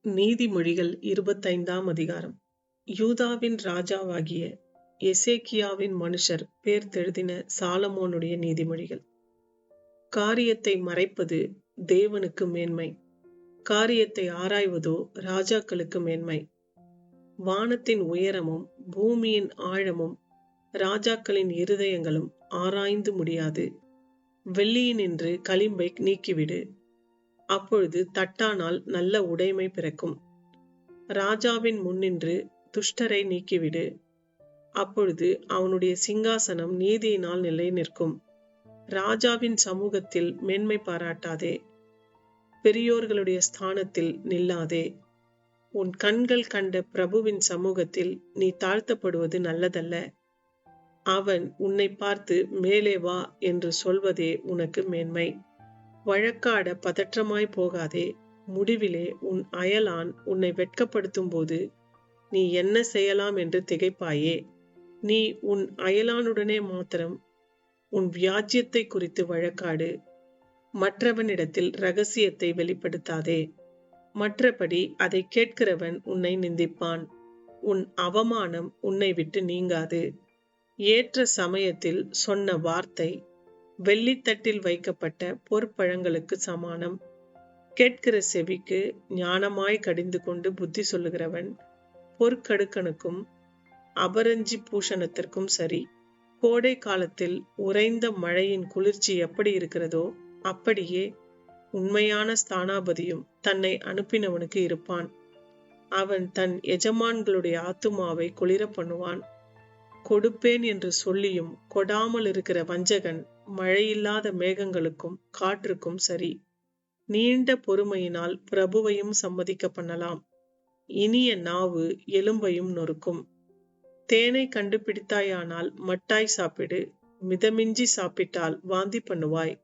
நீதிமொழிகள் 25ஆம் அதிகாரம். யூதாவின் ராஜாவாகிய எசேக்கியாவின் மனுஷர் பேர்த்தெழுதின சாலமோனுடைய நீதிமொழிகள். காரியத்தை மறைப்பது தேவனுக்கு மேன்மை, காரியத்தை ஆராய்வதோ ராஜாக்களுக்கு மேன்மை. வானத்தின் உயரமும் பூமியின் ஆழமும் ராஜாக்களின் இருதயங்களும் ஆராய்ந்து முடியாது. வெள்ளியினின்று களிம்பை நீக்கிவிடு, அப்பொழுது தட்டானால் நல்ல உடைமை பிறக்கும். ராஜாவின் முன்னின்று துஷ்டரை நீக்கிவிடு, அப்பொழுது அவனுடைய சிங்காசனம் நீதியினால் நிலை நிற்கும். ராஜாவின் சமூகத்தில் மேன்மை பாராட்டாதே, பெரியோர்களுடைய ஸ்தானத்தில் நில்லாதே. உன் கண்கள் கண்ட பிரபுவின் சமூகத்தில் நீ தாழ்த்தப்படுவது நல்லதல்ல. அவன் உன்னை பார்த்து மேலே வா என்று சொல்வதே உனக்கு மேன்மை. வழக்காட பதற்றமாய் போகாதே. முடிவிலே உன் அயலான் உன்னை வெட்கப்படுத்தும் போது நீ என்ன செய்யலாம் என்று திகைப்பாயே. நீ உன் அயலானுடனே மாத்திரம் உன் வியாஜ்யத்தை குறித்து வழக்காடு, மற்றவனிடத்தில் இரகசியத்தை வெளிப்படுத்தாதே. மற்றபடி அதை கேட்கிறவன் உன்னை நிந்திப்பான். உன் அவமானம் உன்னை விட்டு நீங்காது. ஏற்ற சமயத்தில் சொன்ன வார்த்தை வெள்ளித்தட்டில் வைக்கப்பட்ட பொற்பழங்களுக்கு சமானம். கேட்கிற செவிக்கு ஞானமாய் கடிந்து கொண்டு புத்தி சொல்லுகிறவன் பொற்கடுக்கனுக்கும் அபரஞ்சி பூஷணத்திற்கும் சரி. கோடை காலத்தில் உறைந்த மழையின் குளிர்ச்சி எப்படி இருக்கிறதோ அப்படியே உண்மையான ஸ்தானாபதியும் தன்னை அனுப்பினவனுக்கு இருப்பான். அவன் தன் எஜமான்களுடைய ஆத்துமாவை குளிர பண்ணுவான். கொடுப்பேன் என்று சொல்லியும் கொடாமல் இருக்கிற வஞ்சகன் மழையில்லாத மேகங்களுக்கும் காற்றுக்கும் சரி. நீண்ட பொறுமையினால் பிரபுவையும் சம்மதிக்க பண்ணலாம். இனிய நாவு எலும்பையும் நொறுக்கும். தேனை கண்டுபிடித்தாயானால் மட்டாய் சாப்பிடு, மிதமிஞ்சி சாப்பிட்டால் வாந்தி பண்ணுவாய்.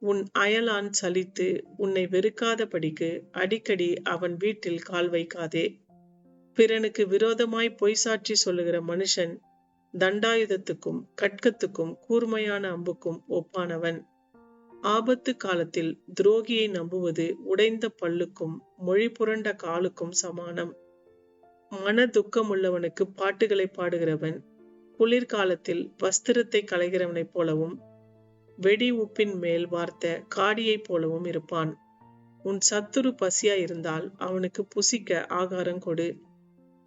உன் அயலான் சலித்து உன்னை வெறுக்காதபடிக்கு அடிக்கடி அவன் வீட்டில் கால் வைக்காதே. பிறனுக்கு விரோதமாய் பொய் சாட்சி சொல்லுகிற மனுஷன் தண்டாயுதத்துக்கும் கட்கத்துக்கும் கூர்மையான அம்புக்கும் ஒப்பானவன். ஆபத்து காலத்தில் துரோகியை நம்புவது உடைந்த பல்லுக்கும் மொழி புரண்ட காலுக்கும் சமானம். மன துக்கமுள்ளவனுக்கு பாட்டுகளை பாடுகிறவன் குளிர்காலத்தில் வஸ்திரத்தை களைகிறவனைப் போலவும் வெடி உப்பின் மேல் வார்த்த காடியைப் போலவும் இருப்பான். உன் சத்துரு பசியாயிருந்தால் அவனுக்கு புசிக்க ஆகாரம் கொடு,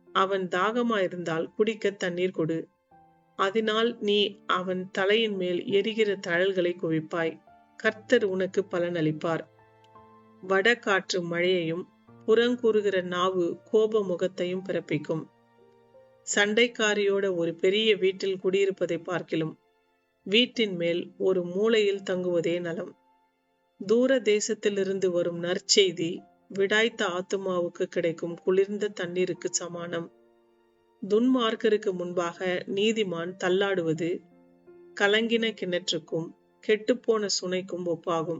அவன் தாகமாயிருந்தால் குடிக்க தண்ணீர் கொடு. அதனால் நீ அவன் தலையின் மேல் எரிகிற தழல்களை குவிப்பாய். கர்த்தர் உனக்கு பலனளிப்பார். வடகாற்று மழையையும் புறங்கூறுகிற நாவு கோப முகத்தையும் பிறப்பிக்கும். சண்டைக்காரியோட ஒரு பெரிய வீட்டில் குடியிருப்பதை பார்க்கிலும் வீட்டின் மேல் ஒரு மூலையில் தங்குவதே நலம். தூர தேசத்திலிருந்து வரும் நற்செய்தி விடாய்த்த ஆத்துமாவுக்கு கிடைக்கும் குளிர்ந்த தண்ணீருக்கு சமானம். துன்மார்க்கருக்கு முன்பாக நீதிமான் தள்ளாடுவது கலங்கின கிணற்றுக்கும் கெட்டுப்போன சுனைக்கும் ஒப்பாகும்.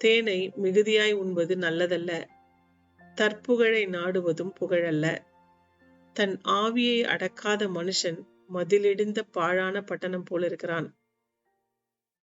தேனை மிகுதியாய் உண்பது நல்லதல்ல, தற்புகழை நாடுவதும் புகழல்ல. தன் ஆவியை அடக்காத மனுஷன் மதிலிடிந்த பாழான பட்டணம் போல இருக்கிறான்.